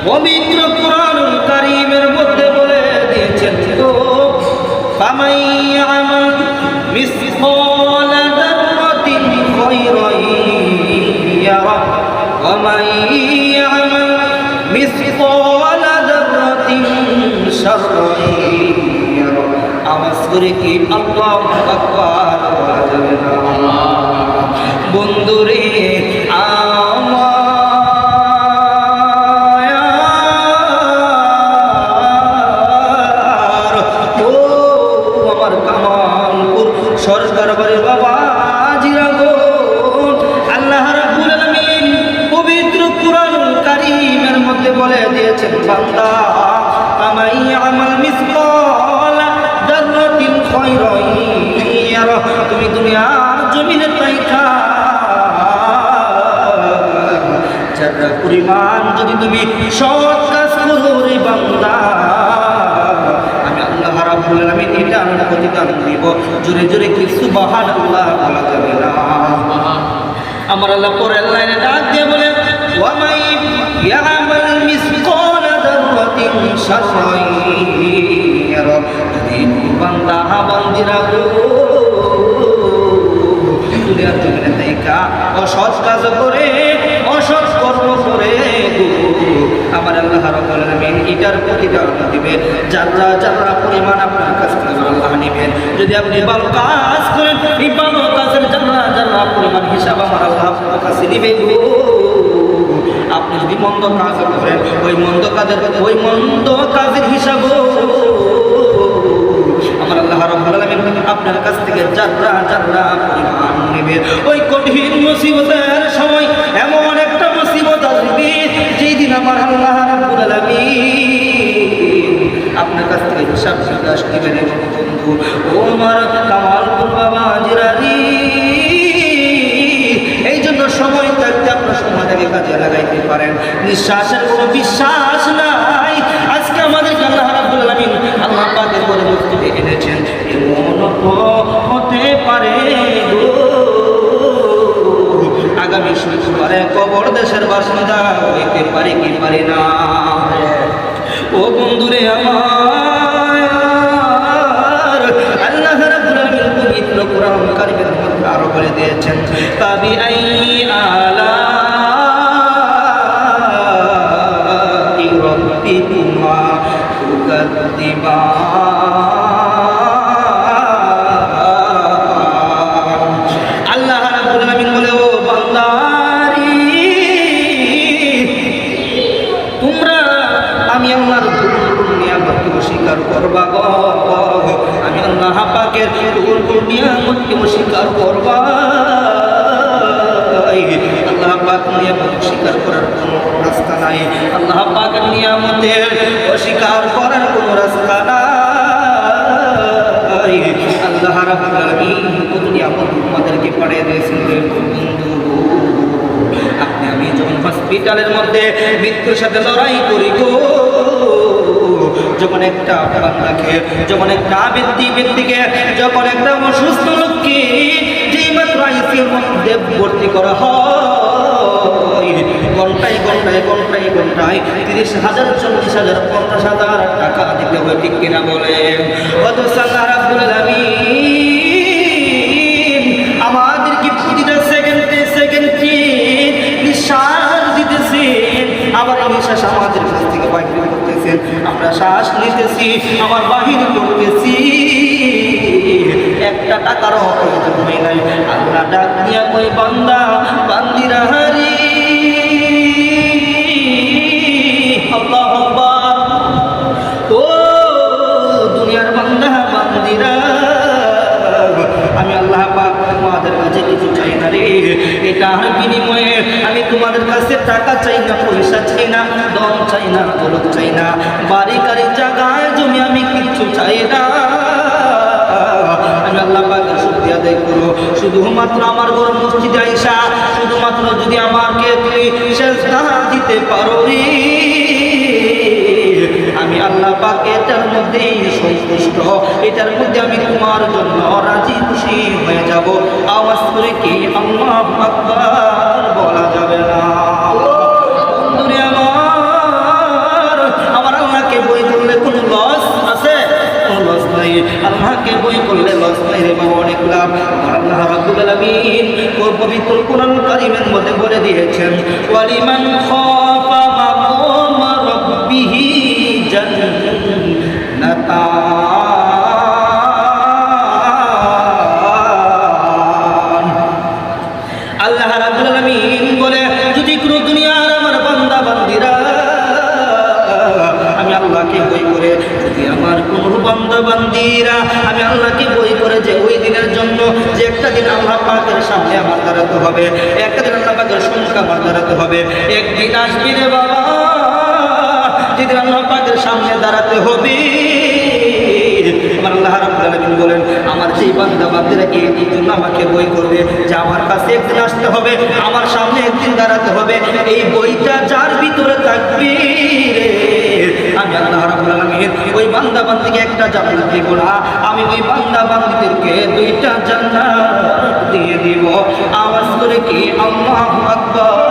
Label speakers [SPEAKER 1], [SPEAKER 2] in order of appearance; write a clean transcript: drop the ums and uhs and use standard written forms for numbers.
[SPEAKER 1] পবিত্র কুরআনুল কারীমের মধ্যে বলে দিয়েছেন তো ফামাই ইয়ামাল মিসকাল যাররাতিন খায়রান ইয়ারা ওয়া মান ইয়ামাল মিসকাল যাররাতিন শাররান ইয়ারা। আওয়াজ করে কি আল্লাহু আকবার বলা যাবে না? বন্ধুরে সরকার বাড়ির বাবা জিরাগো, আল্লাহ রাব্বুল আলামিন পবিত্র কুরআনুল কারীমের মধ্যে বলে দিয়েছেন বান্দা আমাই আমাল মিসকাল যাররাতিন খায়রান ইয়ারা। তুমি দুনিয়ার জমিনে তাইকা যারা পরিমাণ যদি তুমি সৎ কাজ করো রে বান্দা, রাব্বুল আলামিন এটার প্রতিদান দিব। জোরে জোরে কি সুবহানাল্লাহ বলা যাবে না? আমার আল্লাহ পরের লাইনে ডাক দিয়ে বলে ওয়া মাই ইয়ামাল মিসকাল যাররাতিন শাররান ইয়ারা। যদি বান্দা বান্দিরা গো দুনিয়ার জমিনে তাইকা অসৎ কাজ করে অসৎ কর্ম করে গো, আমার আল্লাহ রাব্বুল আলামিন এটার প্রতিদান দিবেন। যারা যারা পরিমাণ আপনার কাছ থেকে আল্লাহ নেবেন। যদি আপনি ভালো কাজ করেন এই ভালো কাজের যারা যারা পরিমাণ হিসাব আমার আল্লাহ আপনার কাছে নেবেন। আপনি যদি মন্দ কাজ করেন ওই মন্দ কাজের হিসাব আমার আল্লাহ রাব্বুল আলামিন আপনার কাছ থেকে যারা যারা পরিমাণ নেবেন। ওই কঠিন মুসিবতের সময় এমন একটা মুসিবত আসবে যেই দিন আমার আল্লাহ রাব্বুল আলামিন আপনার কাছ থেকে হিসাব জিজ্ঞাস নেবেন। বন্ধু ও আমার কামালপুর বাবা জিরারি, এই জন্য সময় থাকতে আপনার সময়টাকে কাজে লাগাইতে পারেন। নিঃশ্বাসের কোনো বিশ্বাস নাই। আজকে আমাদেরকে আল্লাহ রাব্বুল আলামিন আল্লাহ পাকের করে মুক্তিতে এনেছেন। এমন হতে পারে গো আগামী শুক্রবারে কবর দেশের বাসিন্দা হইতে পারে কি পারে না? ও বন্ধুরে আমার, আল্লাহ রাব্বুল আলামিন পবিত্র কুরআন কারীমের মধ্যে আরো বলে দিয়েছেন তাবি আই আলাই রাব্বিকুমা তুকাদ্দিবান। আল্লাহ রাব্বুল আলামিন বলে ও বান্দারি, তোমরা আমি আল্লাহর নিয়ামতকে অস্বীকার করবা গো। আমি আল্লাহ পাকের নিয়ামতকে অস্বীকার করবা। আল্লাহ পাক নিয়ামত অস্বীকার করার কোনো রাস্তা নাই। আল্লাহ পাকের নিয়ামতের অস্বীকার করার কোনো রাস্তা নাই। আল্লাহ রাব্বুল আলামিন কত নিয়ামত আমাদেরকে পাঠিয়ে দিয়েছেন। বন্ধু আপনি আমি যখন হসপিটালের মধ্যে মৃত্যুর সাথে লড়াই করি গো, যখন একটা বান্দাকে, যখন একটা ব্যক্তিকে, যখন একটা অসুস্থ লোককে যেই মাত্র আইসিইউর মধ্যে ভর্তি করা হয়, ঘন্টায় 30,000, 40,000, 50,000 টাকা দিতে হবে, ঠিক কিনা বলেন? অথচ আল্লাহ রাব্বুল আলামিন আমাদেরকে প্রতিটা সেকেন্ডে নিঃশ্বাস দিতেছেন। আবার এই নিঃশ্বাস আমাদের কাছ থেকে বাহির করতেছেন। আমরা শ্বাস নিতেছি, আবার বাহির করতেছি। একটা টাকারও প্রয়োজন হয় নাই। আল্লাহ ডাক দিয়া কই বান্দা বান্দিরা হারি আল্লাহু আকবার। ও দুনিয়ার বান্দা বান্দিরা, আমি আল্লাহ পাক তোমাদের কাছে কিছু চাই না রে। এটার বিনিময়ে আমি তোমাদের কাছে টাকা চাই না, পয়সা চাই না, ধন চাই না, দৌলত চাই না, বাড়ি গাড়ি জায়গায় জমি আমি কিছু চাই না। আমি আল্লাহ পাকের শুকরিয়া আদায় করো। শুধুমাত্র আমার ঘর মসজিদে আইসা শুধুমাত্র যদি আমাকে তুমি সেজদা দিতে পারো রে, আমি আল্লাহ পাক এটার মধ্যেই সন্তুষ্ট। এটার মধ্যে আমি তোমার জন্য রাজি খুশি হয়ে যাব। আওয়াজ করে কি আল্লাহু আকবার বলা যাবে না? বন্ধুরে আমার, রাব্বুল আলামিন পবিত্র কোরআন কারীমের মধ্যে বলে দিয়েছেন ওয়ালিমান খাফা মাকাম রাব্বিহি জান্নাতান। আল্লাহ রাব্বুল আলামিন বলে যদি কোনো দুনিয়ার আমার বান্দা বান্দিরা আমি আল্লাহকে ভয় করে, যদি আমার কোনো বান্দা বান্দিরা আমি আল্লাহকে ভয় করে যে ওই দিনের জন্য যে একটা দিন আল্লাহ পাকের সামনে আমার দাঁড়াতে হবে, একটা দিন আল্লাহ পাকের সম্মুখে আমার দাঁড়াতে হবে, একদিন আসবি রে বাবা যেদিন আল্লাহ পাকের সামনে দাঁড়াতে হবে। আমার আল্লাহ রাব্বুল আলামিন বলেন আমার যেই বান্দা বান্দিরা এই জন্য আমাকে বই করবে যে আমার কাছে একদিন আসতে হবে, আমার সামনে একদিন দাঁড়াতে হবে, এই বইটা যার ভিতরে থাকবে আমি আল্লাহ রাব্বুল আলামিন ওই বান্দা বান্দিকে একটা জান্নাত দিব না, আমি ওই বান্দা বান্দিদেরকে দুইটা জান্নাত দিয়ে দিব। আওয়াজ করে কি আল্লাহু আকবার।